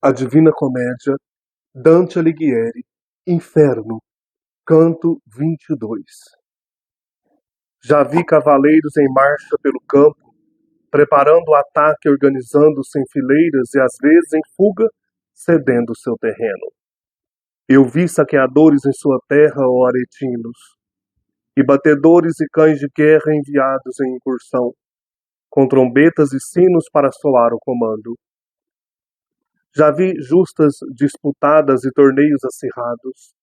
A Divina Comédia, Dante Alighieri, Inferno, Canto 22. Já vi cavaleiros em marcha pelo campo, preparando o ataque, organizando-se em fileiras e às vezes em fuga, cedendo seu terreno. Eu vi saqueadores em sua terra, ó aretinos, e batedores e cães de guerra enviados em incursão, com trombetas e sinos para soar o comando. Já vi justas disputadas e torneios acirrados,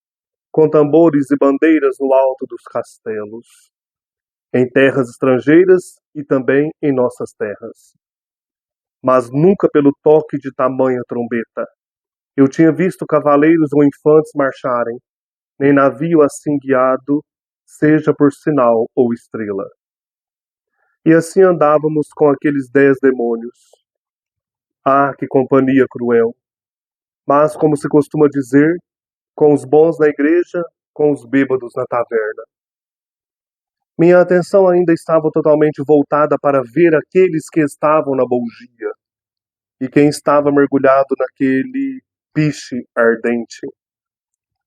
com tambores e bandeiras no alto dos castelos, em terras estrangeiras e também em nossas terras. Mas nunca pelo toque de tamanha trombeta eu tinha visto cavaleiros ou infantes marcharem, nem navio assim guiado, seja por sinal ou estrela. E assim andávamos com aqueles 10 demônios. Ah, que companhia cruel! Mas, como se costuma dizer, com os bons na igreja, com os bêbados na taverna. Minha atenção ainda estava totalmente voltada para ver aqueles que estavam na bolgia e quem estava mergulhado naquele piche ardente.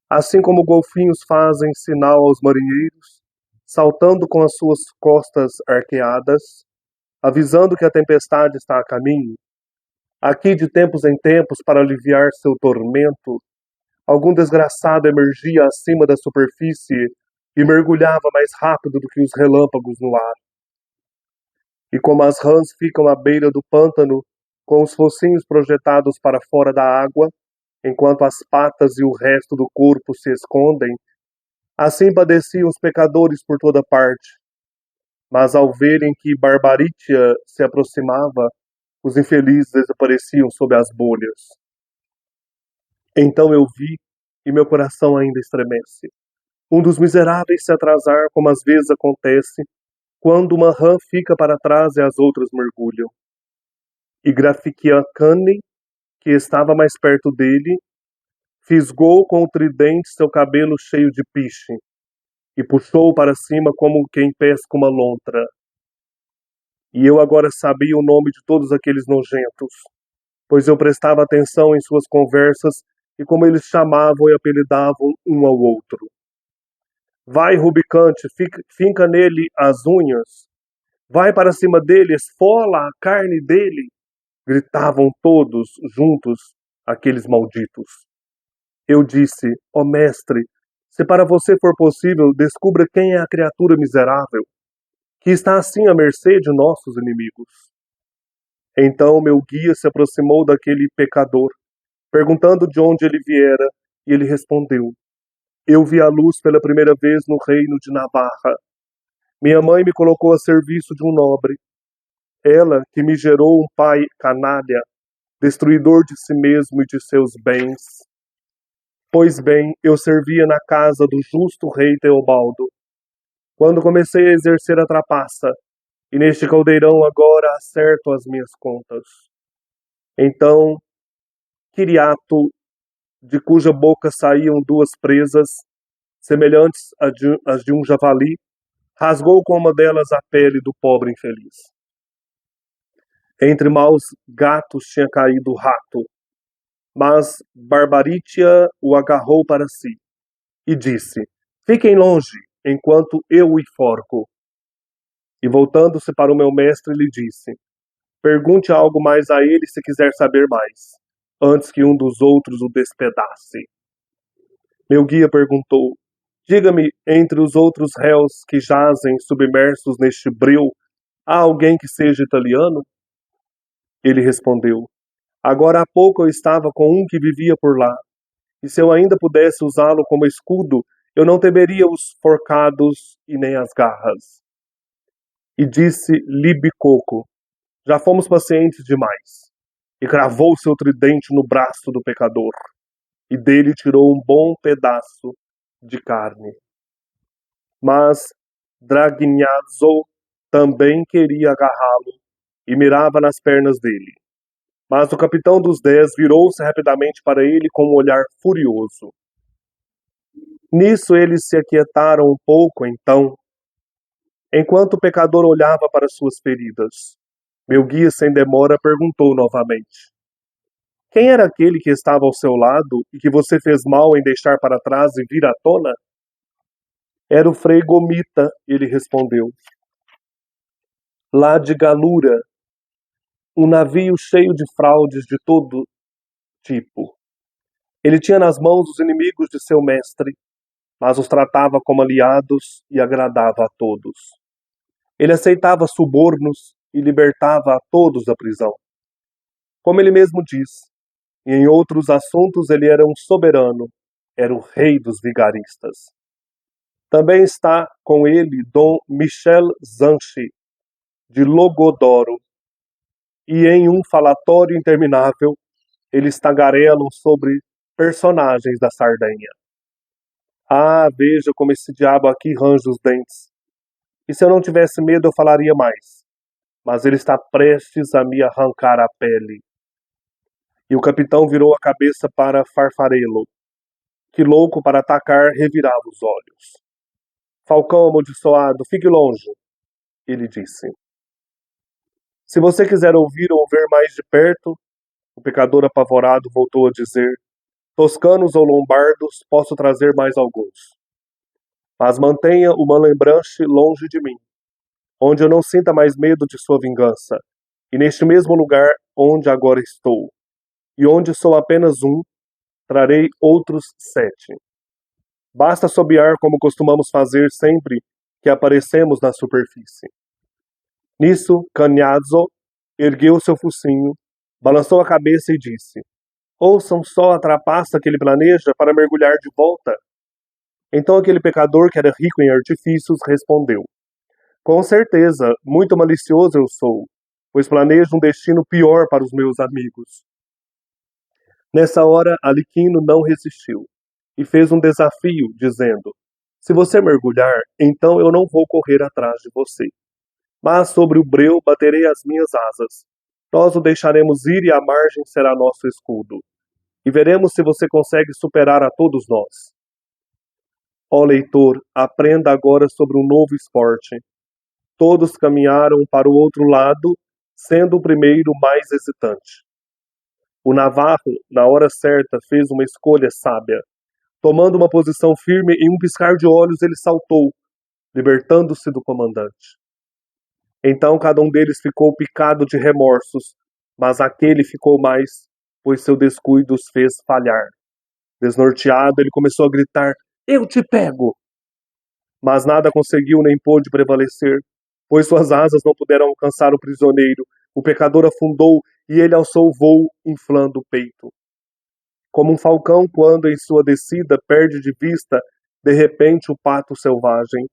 Assim como golfinhos fazem sinal aos marinheiros, saltando com as suas costas arqueadas, avisando que a tempestade está a caminho, aqui de tempos em tempos, para aliviar seu tormento, algum desgraçado emergia acima da superfície e mergulhava mais rápido do que os relâmpagos no ar. E como as rãs ficam à beira do pântano, com os focinhos projetados para fora da água, enquanto as patas e o resto do corpo se escondem, assim padeciam os pecadores por toda parte. Mas ao verem que Barbaritia se aproximava, os infelizes desapareciam sob as bolhas. Então eu vi, e meu coração ainda estremece, um dos miseráveis se atrasar, como às vezes acontece, quando uma rã fica para trás e as outras mergulham. E Grafiquiacane, que estava mais perto dele, fisgou com o tridente seu cabelo cheio de piche, e puxou para cima como quem pesca uma lontra. E eu agora sabia o nome de todos aqueles nojentos, pois eu prestava atenção em suas conversas e como eles chamavam e apelidavam um ao outro. Vai, Rubicante, finca nele as unhas. Vai para cima dele, esfola a carne dele. Gritavam todos juntos aqueles malditos. Eu disse, ó mestre, se para você for possível, descubra quem é a criatura miserável, que está assim à mercê de nossos inimigos. Então meu guia se aproximou daquele pecador, perguntando de onde ele viera, e ele respondeu, eu vi a luz pela primeira vez no reino de Navarra. Minha mãe me colocou a serviço de um nobre. Ela que me gerou um pai canalha, destruidor de si mesmo e de seus bens. Pois bem, eu servia na casa do justo rei Teobaldo, quando comecei a exercer a trapaça, e neste caldeirão agora acerto as minhas contas. Então, Quiriato, de cuja boca saíam 2 presas, semelhantes às de um javali, rasgou com uma delas a pele do pobre infeliz. Entre maus gatos tinha caído o rato, mas Barbaritia o agarrou para si e disse, fiquem longe, enquanto eu o enforco. E voltando-se para o meu mestre, lhe disse, pergunte algo mais a ele se quiser saber mais, antes que um dos outros o despedace. Meu guia perguntou, diga-me, entre os outros réus que jazem submersos neste breu, há alguém que seja italiano? Ele respondeu, agora há pouco eu estava com um que vivia por lá, e se eu ainda pudesse usá-lo como escudo, eu não temeria os forcados e nem as garras. E disse Libicoco, já fomos pacientes demais, e cravou seu tridente no braço do pecador, e dele tirou um bom pedaço de carne. Mas Dragnazzo também queria agarrá-lo e mirava nas pernas dele. Mas o capitão dos 10 virou-se rapidamente para ele com um olhar furioso. Nisso eles se aquietaram um pouco, então, enquanto o pecador olhava para suas feridas. Meu guia sem demora perguntou novamente. Quem era aquele que estava ao seu lado e que você fez mal em deixar para trás e vir à tona? Era o Frei Gomita, ele respondeu, lá de Galura, um navio cheio de fraudes de todo tipo. Ele tinha nas mãos os inimigos de seu mestre, mas os tratava como aliados e agradava a todos. Ele aceitava subornos e libertava a todos da prisão. Como ele mesmo diz, e em outros assuntos ele era um soberano, era o rei dos vigaristas. Também está com ele Dom Michel Zanchi, de Logodoro, e em um falatório interminável eles tagarelam sobre personagens da Sardenha. Ah, veja como esse diabo aqui range os dentes. E se eu não tivesse medo eu falaria mais, mas ele está prestes a me arrancar a pele. E o capitão virou a cabeça para Farfarelo, que louco para atacar revirava os olhos. Falcão amaldiçoado, fique longe, ele disse. Se você quiser ouvir ou ver mais de perto, o pecador apavorado voltou a dizer, toscanos ou lombardos, posso trazer mais alguns. Mas mantenha o Malembranche longe de mim, onde eu não sinta mais medo de sua vingança, e neste mesmo lugar onde agora estou, e onde sou apenas um, trarei outros 7. Basta assobiar como costumamos fazer sempre que aparecemos na superfície. Nisso, Caniazzo ergueu seu focinho, balançou a cabeça e disse, ouçam só a trapaça que ele planeja para mergulhar de volta. Então aquele pecador que era rico em artifícios respondeu, com certeza, muito malicioso eu sou, pois planejo um destino pior para os meus amigos. Nessa hora, Aliquino não resistiu e fez um desafio, dizendo, se você mergulhar, então eu não vou correr atrás de você. Mas sobre o breu baterei as minhas asas. Nós o deixaremos ir e a margem será nosso escudo. E veremos se você consegue superar a todos nós. Ó leitor, aprenda agora sobre um novo esporte. Todos caminharam para o outro lado, sendo o primeiro mais hesitante. O navarro, na hora certa, fez uma escolha sábia. Tomando uma posição firme, em um piscar de olhos ele saltou, libertando-se do comandante. Então cada um deles ficou picado de remorsos, mas aquele ficou mais, pois seu descuido os fez falhar. Desnorteado, ele começou a gritar, eu te pego! Mas nada conseguiu nem pôde prevalecer, pois suas asas não puderam alcançar o prisioneiro. O pecador afundou e ele alçou o voo, inflando o peito. Como um falcão quando em sua descida perde de vista, de repente, o pato selvagem,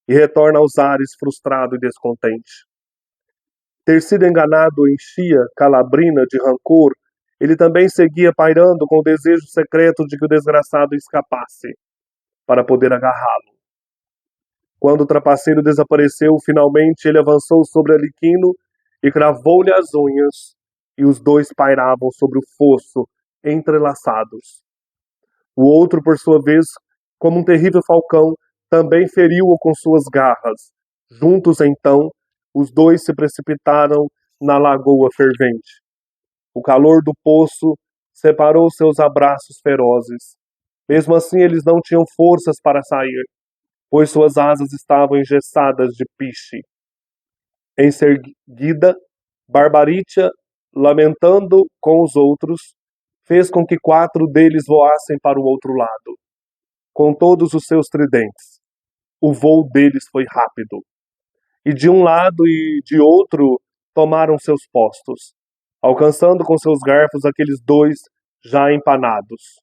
e retorna aos ares frustrado e descontente. Ter sido enganado enchia Calabrina de rancor, ele também seguia pairando com o desejo secreto de que o desgraçado escapasse, para poder agarrá-lo. Quando o trapaceiro desapareceu, finalmente ele avançou sobre Aliquino e cravou-lhe as unhas, e os dois pairavam sobre o fosso, entrelaçados. O outro, por sua vez, como um terrível falcão, também feriu-o com suas garras. Juntos, então, os dois se precipitaram na lagoa fervente. O calor do poço separou seus abraços ferozes. Mesmo assim, eles não tinham forças para sair, pois suas asas estavam engessadas de piche. Em seguida, Barbaricha, lamentando com os outros, fez com que 4 deles voassem para o outro lado, com todos os seus tridentes. O voo deles foi rápido. E de um lado e de outro tomaram seus postos, alcançando com seus garfos aqueles 2 já empanados,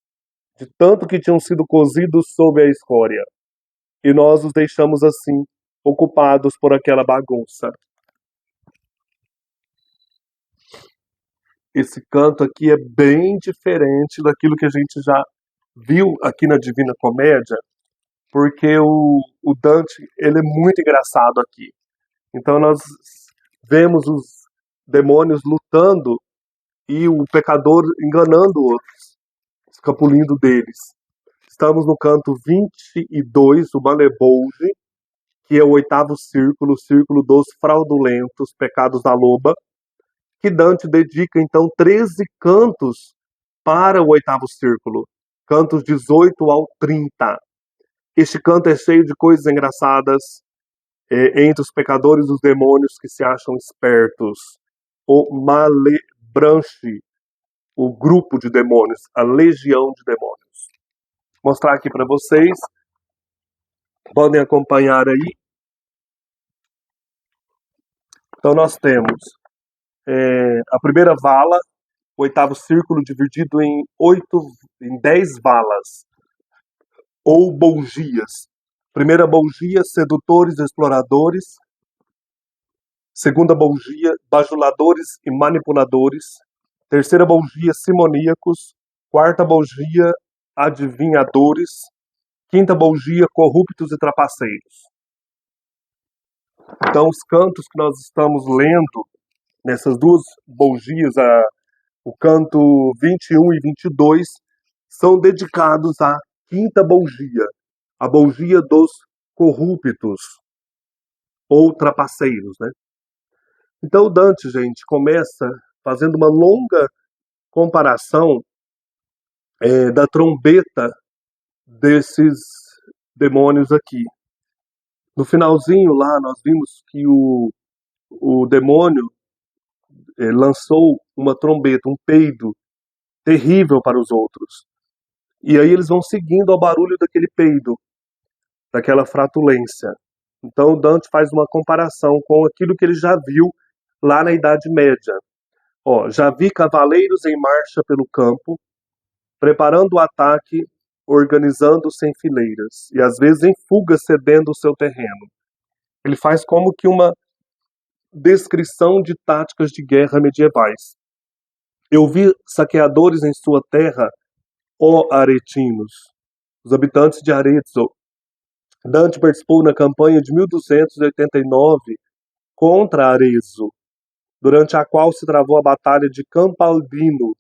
de tanto que tinham sido cozidos sob a escória. E nós os deixamos assim, ocupados por aquela bagunça. Esse canto aqui é bem diferente daquilo que a gente já viu aqui na Divina Comédia, porque o Dante, ele é muito engraçado aqui. Então nós vemos os demônios lutando e o pecador enganando outros, escapulindo deles. Estamos no canto 22, o Malebolge, que é o 8º círculo, o círculo dos fraudulentos, pecados da loba, que Dante dedica então 13 cantos para o oitavo círculo, cantos 18 ao 30. Este canto é cheio de coisas engraçadas entre os pecadores e os demônios que se acham espertos. O Malebranche, o grupo de demônios, a legião de demônios. Vou mostrar aqui para vocês. Podem acompanhar aí. Então nós temos a primeira vala, o oitavo círculo dividido em 10 valas, ou bolgias. Primeira bolgia, sedutores e exploradores. Segunda bolgia, bajuladores e manipuladores. Terceira bolgia, simoníacos. Quarta bolgia, adivinhadores. Quinta bolgia, corruptos e trapaceiros. Então, os cantos que nós estamos lendo nessas duas bolgias, o canto 21 e 22, são dedicados à quinta bolgia, a bolgia dos corruptos ou trapaceiros, né? Então, Dante, gente, começa fazendo uma longa comparação da trombeta desses demônios aqui. No finalzinho lá, nós vimos que o demônio lançou uma trombeta, um peido terrível para os outros. E aí eles vão seguindo ao barulho daquele peido, daquela flatulência. Então Dante faz uma comparação com aquilo que ele já viu lá na Idade Média. Já vi cavaleiros em marcha pelo campo, preparando o ataque, organizando-se em fileiras, e às vezes em fuga cedendo o seu terreno. Ele faz como que uma descrição de táticas de guerra medievais. Eu vi saqueadores em sua terra, ó aretinos, os habitantes de Arezzo. Dante participou na campanha de 1289 contra Arezzo, durante a qual se travou a Batalha de Campaldino.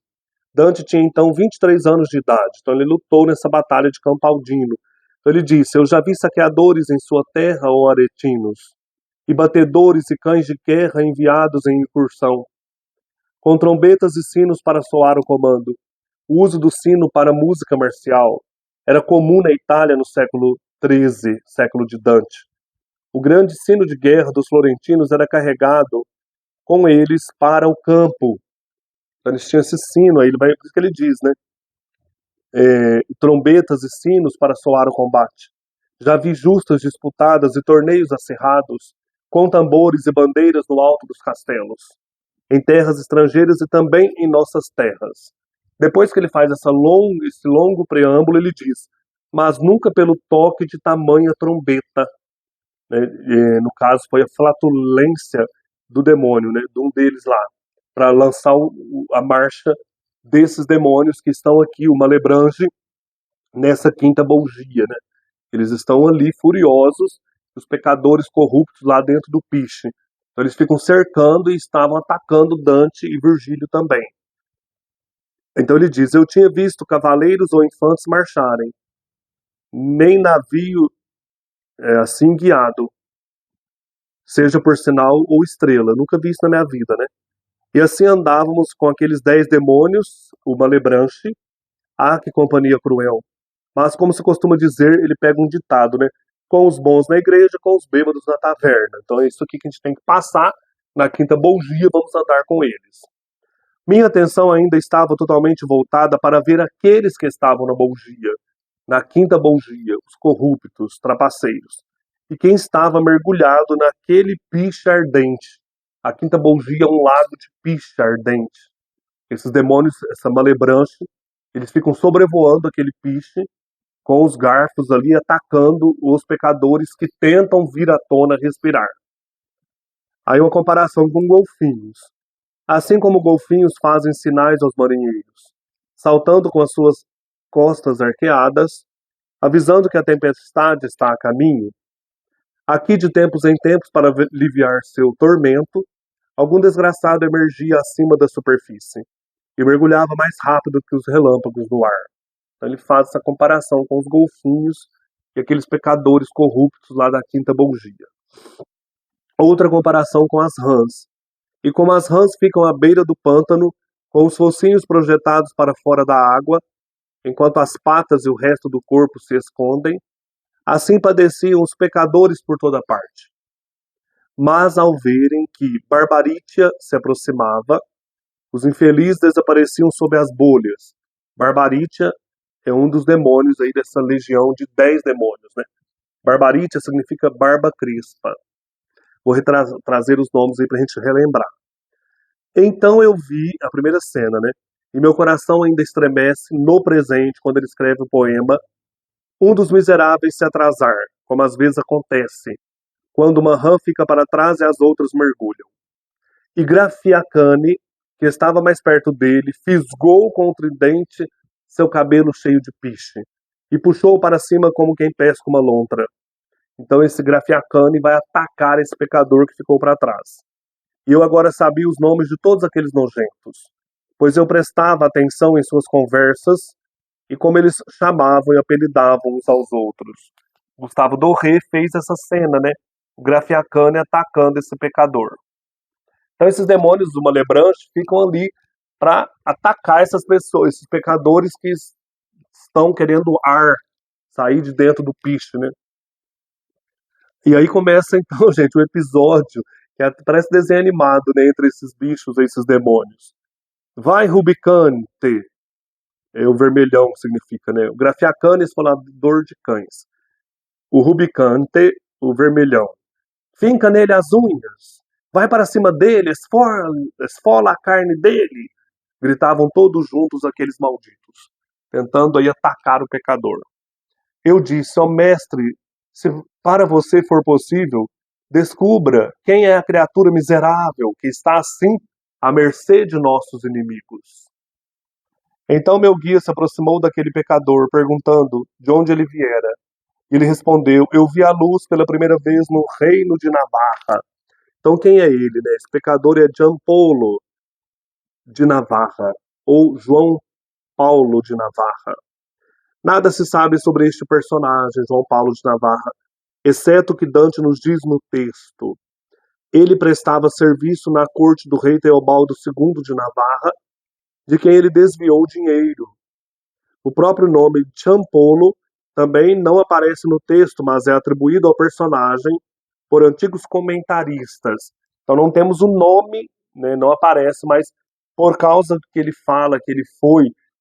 Dante tinha então 23 anos de idade, então ele lutou nessa Batalha de Campaldino. Então ele disse: eu já vi saqueadores em sua terra, ó aretinos, e batedores e cães de guerra enviados em incursão, com trombetas e sinos para soar o comando. O uso do sino para música marcial era comum na Itália no século XIII, século de Dante. O grande sino de guerra dos florentinos era carregado com eles para o campo. Então eles tinham esse sino, aí por isso que ele diz, né? Trombetas e sinos para soar o combate. Já vi justas disputadas e torneios acirrados, com tambores e bandeiras no alto dos castelos, em terras estrangeiras e também em nossas terras. Depois que ele faz esse longo preâmbulo, ele diz: mas nunca pelo toque de tamanha trombeta. Né? No caso, foi a flatulência do demônio, né? De um deles lá, para lançar a marcha desses demônios que estão aqui, o Malebranche, nessa quinta bolgia, né? Eles estão ali furiosos, os pecadores corruptos lá dentro do piche. Então eles ficam cercando e estavam atacando Dante e Virgílio também. Então ele diz: eu tinha visto cavaleiros ou infantes marcharem, nem navio assim guiado, seja por sinal ou estrela. Nunca vi isso na minha vida, né? E assim andávamos com aqueles 10 demônios, o Malebranche. Ah, que companhia cruel. Mas, como se costuma dizer, ele pega um ditado, né? Com os bons na igreja, com os bêbados na taverna. Então é isso aqui que a gente tem que passar na quinta bolgia, vamos andar com eles. Minha atenção ainda estava totalmente voltada para ver aqueles que estavam na bolgia, na quinta bolgia, os corruptos, trapaceiros, e quem estava mergulhado naquele piche ardente. A quinta bolgia é um lago de piche ardente. Esses demônios, essa Malebranche, eles ficam sobrevoando aquele piche com os garfos ali, atacando os pecadores que tentam vir à tona respirar. Aí uma comparação com golfinhos. Assim como golfinhos fazem sinais aos marinheiros, saltando com as suas costas arqueadas, avisando que a tempestade está a caminho, aqui de tempos em tempos, para aliviar seu tormento, algum desgraçado emergia acima da superfície e mergulhava mais rápido que os relâmpagos no ar. Então ele faz essa comparação com os golfinhos e aqueles pecadores corruptos lá da quinta bolgia. Outra comparação com as rãs. E como as rãs ficam à beira do pântano, com os focinhos projetados para fora da água, enquanto as patas e o resto do corpo se escondem, assim padeciam os pecadores por toda parte. Mas ao verem que Barbaritia se aproximava, os infelizes desapareciam sob as bolhas. Barbaritia é um dos demônios aí dessa legião de 10 demônios, né? Barbaritia significa barba crespa. Vou trazer os nomes aí pra gente relembrar. Então eu vi a primeira cena, né? E meu coração ainda estremece no presente, quando ele escreve o poema, um dos miseráveis se atrasar, como às vezes acontece, quando uma rã fica para trás e as outras mergulham. E Grafiacane, que estava mais perto dele, fisgou com o tridente seu cabelo cheio de piche, e puxou para cima como quem pesca uma lontra. Então esse Grafiacane vai atacar esse pecador que ficou para trás. E eu agora sabia os nomes de todos aqueles nojentos, pois eu prestava atenção em suas conversas e como eles chamavam e apelidavam uns aos outros. Gustavo Doré fez essa cena, né? O Grafiacane atacando esse pecador. Então esses demônios do Malebranche ficam ali para atacar essas pessoas, esses pecadores que estão querendo ar, sair de dentro do piche, né? E aí começa então, gente, o episódio que parece desenho animado, né, entre esses bichos, esses demônios. Vai, Rubicante, é o vermelhão significa, né? O Grafiacane, esfolador de cães. O Rubicante, o vermelhão. Finca nele as unhas. Vai para cima dele, esfola a carne dele. Gritavam todos juntos aqueles malditos, tentando aí atacar o pecador. Eu disse, ó mestre, se para você for possível, descubra quem é a criatura miserável que está assim à mercê de nossos inimigos. Então meu guia se aproximou daquele pecador, perguntando de onde ele viera. Ele respondeu, eu vi a luz pela primeira vez no reino de Navarra. Então quem é ele, né? Esse pecador é Giampolo de Navarra, ou João Paulo de Navarra. Nada se sabe sobre este personagem, João Paulo de Navarra, exceto o que Dante nos diz no texto. Ele prestava serviço na corte do rei Teobaldo II de Navarra, de quem ele desviou dinheiro. O próprio nome Giampolo também não aparece no texto, mas é atribuído ao personagem por antigos comentaristas. Então não temos o nome, né, não aparece, mas por causa que ele fala que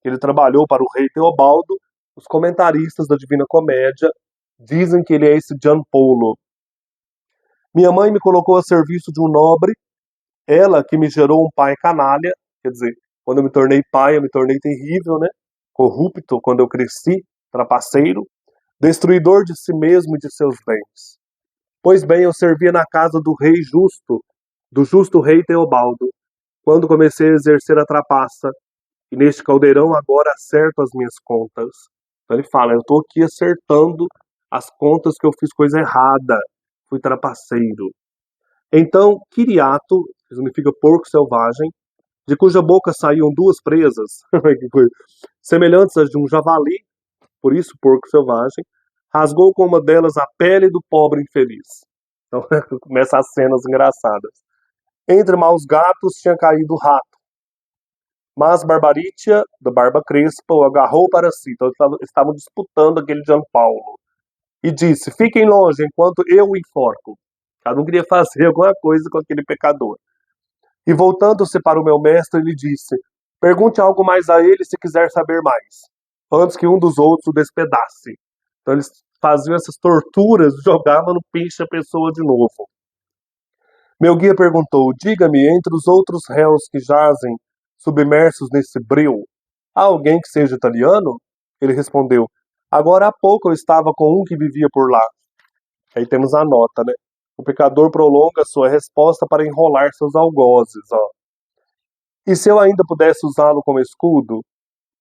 ele trabalhou para o rei Teobaldo, os comentaristas da Divina Comédia dizem que ele é esse Giampolo. Minha mãe me colocou a serviço de um nobre, ela que me gerou um pai canalha, quer dizer, quando eu me tornei pai, eu me tornei terrível, né? Corrupto quando eu cresci, trapaceiro, destruidor de si mesmo e de seus bens. Pois bem, eu servia na casa do rei justo, do justo rei Teobaldo, quando comecei a exercer a trapaça, e neste caldeirão agora acerto as minhas contas. Então ele fala, eu estou aqui acertando as contas que eu fiz coisa errada, fui trapaceiro. Então, Quiriato, que significa porco selvagem, de cuja boca saíam duas presas, semelhantes às de um javali, por isso porco selvagem, rasgou com uma delas a pele do pobre infeliz. Então começam as cenas engraçadas. Entre maus gatos tinha caído o rato, mas Barbaritia, da barba crespa, o agarrou para si. Então estavam disputando aquele Giampolo. E disse, fiquem longe enquanto eu o enforco. Cada um queria fazer alguma coisa com aquele pecador. E voltando-se para o meu mestre, ele disse, pergunte algo mais a ele se quiser saber mais, antes que um dos outros o despedace. Então eles faziam essas torturas, jogavam no piche a pessoa de novo. Meu guia perguntou, diga-me, entre os outros réus que jazem submersos nesse breu, há alguém que seja italiano? Ele respondeu, agora há pouco eu estava com um que vivia por lá. Aí temos a nota, né? O pecador prolonga sua resposta para enrolar seus algozes, ó. E se eu ainda pudesse usá-lo como escudo,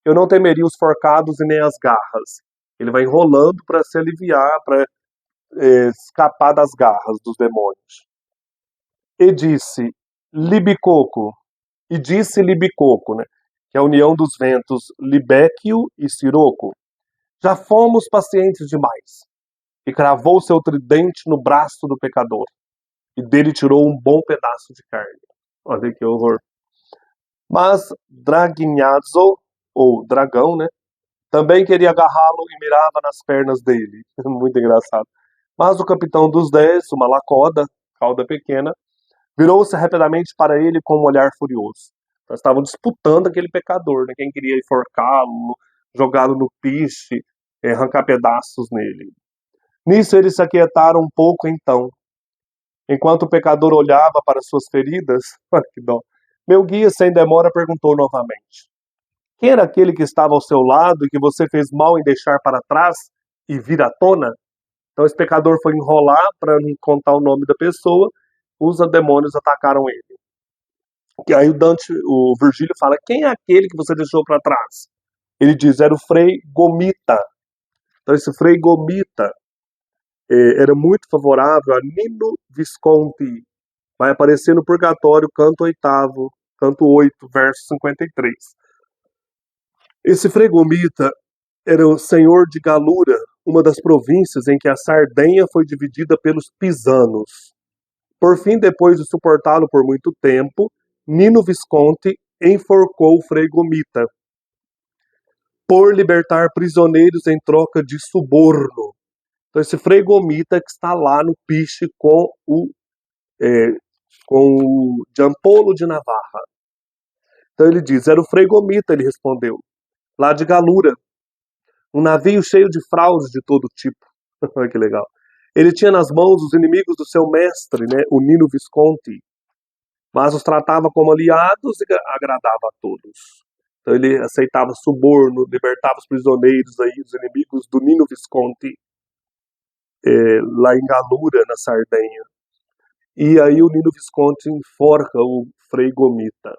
eu não temeria os forcados e nem as garras. Ele vai enrolando para se aliviar, para escapar das garras dos demônios. E disse Libicoco, né, que é a união dos ventos Libéquio e Siroco. Já fomos pacientes demais. E cravou seu tridente no braço do pecador. E dele tirou um bom pedaço de carne. Olha que horror. Mas Dragnyazo, ou dragão, né, também queria agarrá-lo e mirava nas pernas dele. Muito engraçado. Mas o capitão dos 10, uma lacoda, cauda pequena, virou-se rapidamente para ele com um olhar furioso. Nós estavam disputando aquele pecador, né? Quem queria enforcá-lo, jogá-lo no piche, arrancar pedaços nele. Nisso eles se aquietaram um pouco então. Enquanto o pecador olhava para suas feridas, que dó, meu guia sem demora perguntou novamente. Quem era aquele que estava ao seu lado e que você fez mal em deixar para trás e vir à tona? Então esse pecador foi enrolar para não contar o nome da pessoa, os demônios atacaram ele. E aí o Virgílio fala, quem é aquele que você deixou para trás? Ele diz, era o Frei Gomita. Então esse Frei Gomita era muito favorável a Nino Visconti. Vai aparecer no Purgatório, canto 8, verso 53. Esse Frei Gomita era o senhor de Galura, uma das províncias em que a Sardenha foi dividida pelos pisanos. Por fim, depois de suportá-lo por muito tempo, Nino Visconti enforcou o Frei Gomita por libertar prisioneiros em troca de suborno. Então esse Frei Gomita que está lá no piche com o Giampolo de Navarra. Então ele diz, era o Frei Gomita, ele respondeu, lá de Galura, um navio cheio de fraudes de todo tipo. Olha que legal. Ele tinha nas mãos os inimigos do seu mestre, né, o Nino Visconti, mas os tratava como aliados e agradava a todos. Então ele aceitava suborno, libertava os prisioneiros, aí, os inimigos do Nino Visconti, lá em Galura, na Sardenha. E aí o Nino Visconti enforca o Frei Gomita.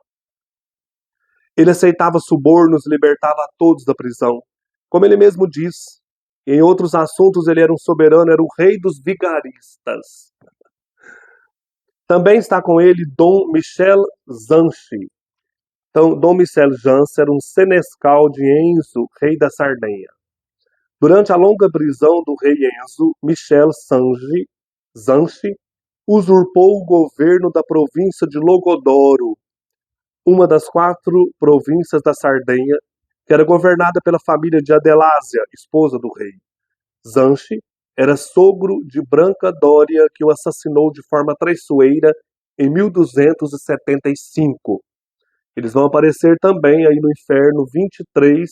Ele aceitava subornos e libertava a todos da prisão. Como ele mesmo diz, em outros assuntos ele era um soberano, era o rei dos vigaristas. Também está com ele Dom Michel Zanchi. Então, Dom Michel Zanchi era um senescal de Enzo, rei da Sardenha. Durante a longa prisão do rei Enzo, Michel Zanchi usurpou o governo da província de Logodoro, uma das 4 províncias da Sardenha, que era governada pela família de Adelásia, esposa do rei. Zanchi era sogro de Branca Dória, que o assassinou de forma traiçoeira em 1275. Eles vão aparecer também aí no Inferno 23,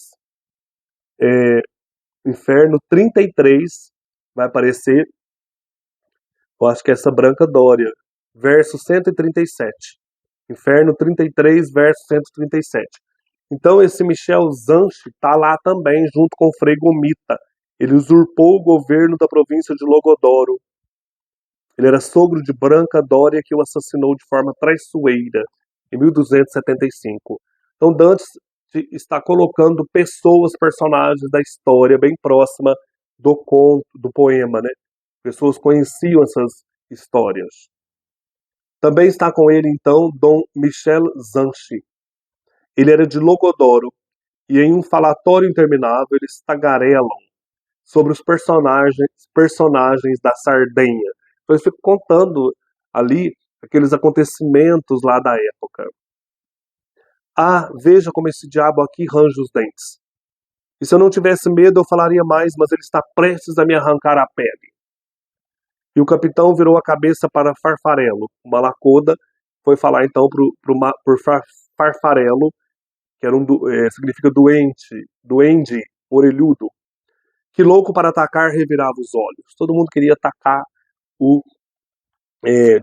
Inferno 33, vai aparecer, eu acho que é essa Branca Dória, verso 137. Inferno 33, verso 137. Então esse Michel Zanchi está lá também, junto com o Frei Gomita. Ele usurpou o governo da província de Logodoro. Ele era sogro de Branca Dória, que o assassinou de forma traiçoeira em 1275. Então Dante está colocando pessoas, personagens da história bem próxima do conto, do poema, né? Pessoas conheciam essas histórias. Também está com ele, então, Dom Michel Zanchi. Ele era de Logodoro, e em um falatório interminável eles tagarelam sobre os personagens da Sardenha. Então eles ficam contando ali aqueles acontecimentos lá da época. Ah, veja como esse diabo aqui range os dentes. E se eu não tivesse medo eu falaria mais, mas ele está prestes a me arrancar a pele. E o capitão virou a cabeça para Farfarelo. O Malacoda foi falar então por Farfarelo, que era significa duende, orelhudo, que louco para atacar revirava os olhos. Todo mundo queria atacar o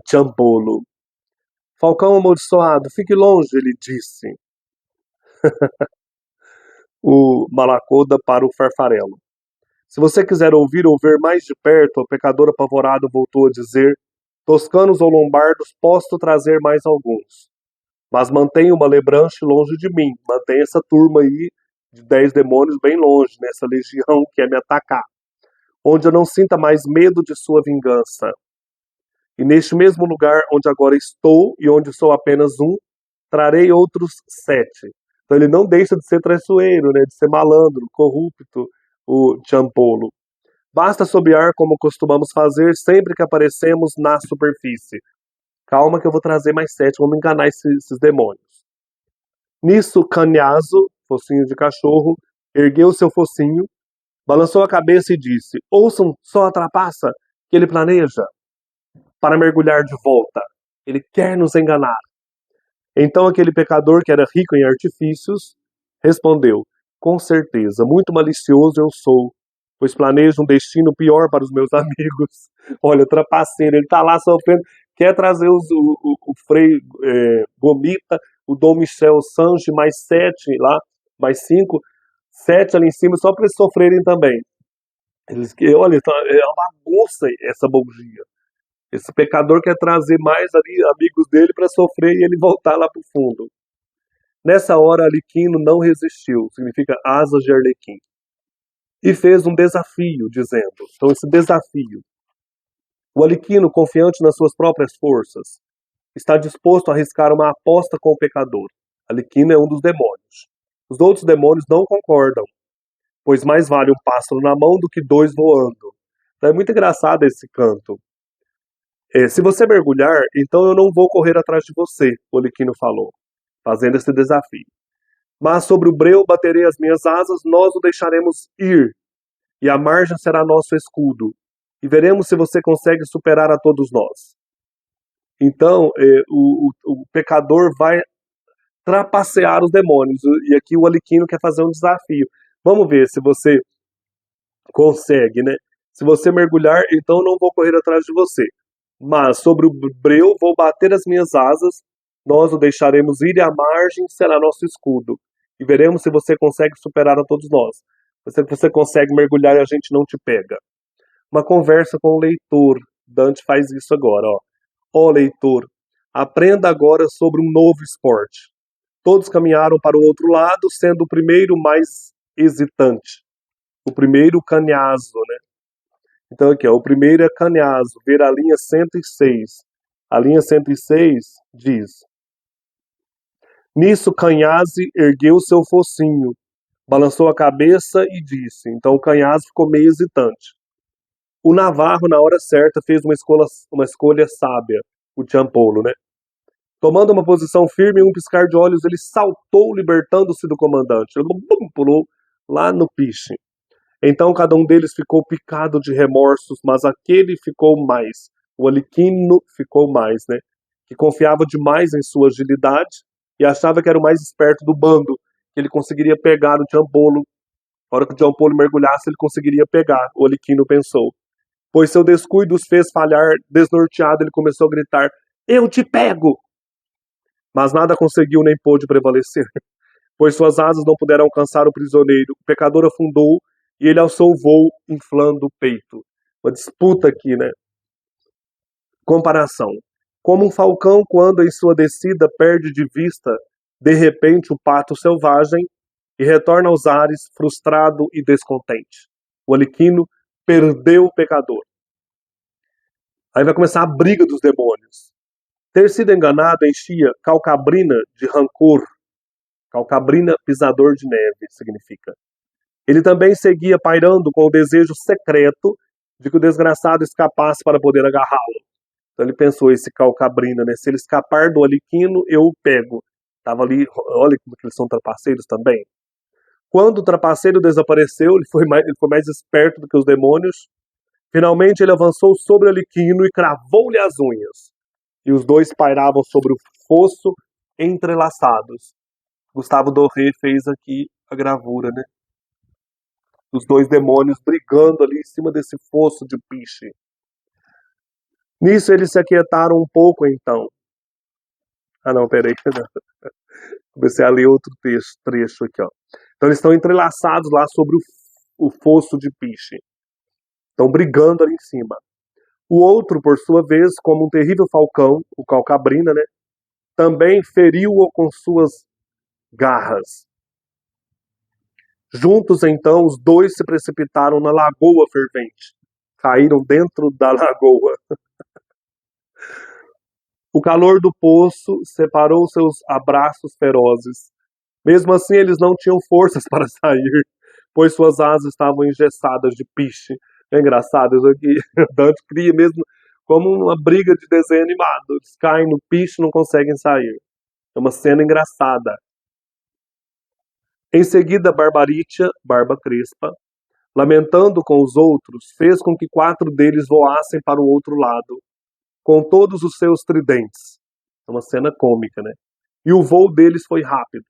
Giampolo. Falcão amaldiçoado, fique longe, ele disse. O Malacoda para o Farfarelo. Se você quiser ouvir ou ver mais de perto, o pecador apavorado voltou a dizer, toscanos ou lombardos, posso trazer mais alguns. Mas mantenha uma Lebranche longe de mim. Mantenha essa turma aí de 10 demônios bem longe, nessa legião que quer me atacar. Onde eu não sinta mais medo de sua vingança. E neste mesmo lugar onde agora estou e onde sou apenas um, trarei outros 7. Então ele não deixa de ser traiçoeiro, né, de ser malandro, corrupto, o Giampolo. Basta assobiar como costumamos fazer sempre que aparecemos na superfície. Calma que eu vou trazer mais 7, vamos enganar esses demônios. Nisso, Canhazo, focinho de cachorro, ergueu seu focinho, balançou a cabeça e disse: Ouçam só a trapaça que ele planeja para mergulhar de volta. Ele quer nos enganar. Então aquele pecador, que era rico em artifícios, respondeu: Com certeza, muito malicioso eu sou, pois planejo um destino pior para os meus amigos. Olha, trapaceiro, ele está lá sofrendo, quer trazer o Frei Gomita, o Dom Michel Sanche, mais 7 lá, mais 5, 7 ali em cima, só para eles sofrerem também. Olha, é uma bagunça essa bugia. Esse pecador quer trazer mais ali amigos dele para sofrer e ele voltar lá para o fundo. Nessa hora, Aliquino não resistiu, significa asas de Arlequim, e fez um desafio, dizendo: então, esse desafio. O Aliquino, confiante nas suas próprias forças, está disposto a arriscar uma aposta com o pecador. Aliquino é um dos demônios. Os outros demônios não concordam, pois mais vale um pássaro na mão do que 2 voando. Então é muito engraçado esse canto. Se você mergulhar, então eu não vou correr atrás de você, o Oliquino falou, fazendo esse desafio. Mas sobre o breu baterei as minhas asas, nós o deixaremos ir, e a margem será nosso escudo, e veremos se você consegue superar a todos nós. Então, o pecador vai trapacear os demônios, e aqui o Oliquino quer fazer um desafio. Vamos ver se você consegue, né? Se você mergulhar, então eu não vou correr atrás de você. Mas sobre o breu vou bater as minhas asas, nós o deixaremos ir e a margem será nosso escudo. E veremos se você consegue superar a todos nós. Se você consegue mergulhar e a gente não te pega. Uma conversa com o leitor. Dante faz isso agora, ó. Ó leitor, aprenda agora sobre um novo esporte. Todos caminharam para o outro lado, sendo o primeiro mais hesitante. O primeiro Canhazo, né? Então aqui, ó, o primeiro é Canhazo, ver a linha 106. A linha 106 diz: Nisso Canhaze ergueu seu focinho, balançou a cabeça e disse. Então o Canhaze ficou meio hesitante. O Navarro, na hora certa, fez uma escolha sábia, o Tiampolo, né? Tomando uma posição firme, em um piscar de olhos, ele saltou, libertando-se do comandante. Ele pulou lá no piche. Então cada um deles ficou picado de remorsos, mas aquele ficou mais. O Aliquino ficou mais, né? Que confiava demais em sua agilidade e achava que era o mais esperto do bando, que ele conseguiria pegar o Tiampolo. Na hora que o Tiampolo mergulhasse, ele conseguiria pegar, o Aliquino pensou. Pois seu descuido os fez falhar, desnorteado, ele começou a gritar: Eu te pego! Mas nada conseguiu nem pôde prevalecer, pois suas asas não puderam alcançar o prisioneiro. O pecador afundou e ele alçou o voo, inflando o peito. Uma disputa aqui, né? Comparação. Como um falcão, quando em sua descida perde de vista, de repente, o pato selvagem e retorna aos ares, frustrado e descontente. O Aliquino perdeu o pecador. Aí vai começar a briga dos demônios. Ter sido enganado enchia Calcabrina de rancor. Calcabrina, pisador de neve, significa. Ele também seguia pairando com o desejo secreto de que o desgraçado escapasse para poder agarrá-lo. Então ele pensou, esse Calcabrina, né? Se ele escapar do Aliquino, eu o pego. Tava ali, olha como eles são trapaceiros também. Quando o trapaceiro desapareceu, ele foi mais esperto do que os demônios. Finalmente ele avançou sobre o Aliquino e cravou-lhe as unhas. E os dois pairavam sobre o fosso entrelaçados. Gustavo Doré fez aqui a gravura, né? Os dois demônios brigando ali em cima desse fosso de piche. Nisso eles se aquietaram um pouco, então. Ah, não, peraí. Comecei a ler outro trecho aqui, ó. Então eles estão entrelaçados lá sobre o fosso de piche. Estão brigando ali em cima. O outro, por sua vez, como um terrível falcão, o Calcabrina, né? Também feriu-o com suas garras. Juntos, então, os dois se precipitaram na lagoa fervente. Caíram dentro da lagoa. O calor do poço separou seus abraços ferozes. Mesmo assim, eles não tinham forças para sair, pois suas asas estavam engessadas de piche. É engraçado isso aqui. Dante cria mesmo como uma briga de desenho animado. Eles caem no piche e não conseguem sair. É uma cena engraçada. Em seguida, Barbaritia, Barba Crespa, lamentando com os outros, fez com que 4 deles voassem para o outro lado, com todos os seus tridentes. É uma cena cômica, né? E o voo deles foi rápido.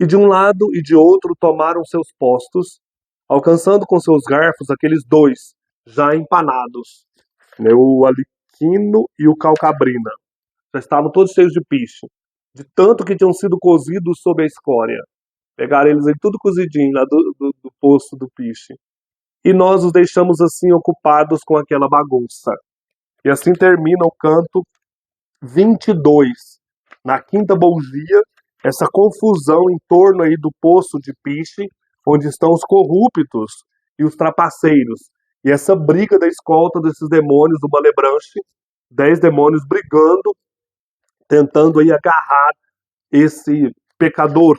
E de um lado e de outro tomaram seus postos, alcançando com seus garfos aqueles 2, já empanados, né? O Aliquino e o Calcabrina. Já estavam todos cheios de piche, de tanto que tinham sido cozidos sob a escória. Pegaram eles aí tudo cozidinho lá do poço do piche. E nós os deixamos assim ocupados com aquela bagunça. E assim termina o canto 22. Na quinta bolgia, essa confusão em torno aí do poço de piche, onde estão os corruptos e os trapaceiros. E essa briga da escolta desses demônios do Malebranche, 10 demônios brigando, tentando aí agarrar esse pecador.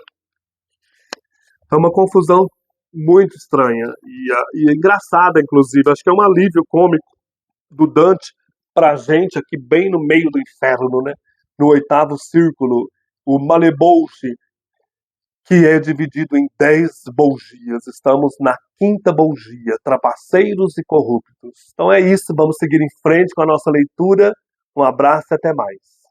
É uma confusão muito estranha e é engraçada, inclusive. Acho que é um alívio cômico do Dante pra gente aqui bem no meio do inferno, né? No 8º círculo, o Malebolge, que é dividido em 10 bolgias. Estamos na 5ª bolgia, trapaceiros e corruptos. Então é isso, vamos seguir em frente com a nossa leitura. Um abraço e até mais.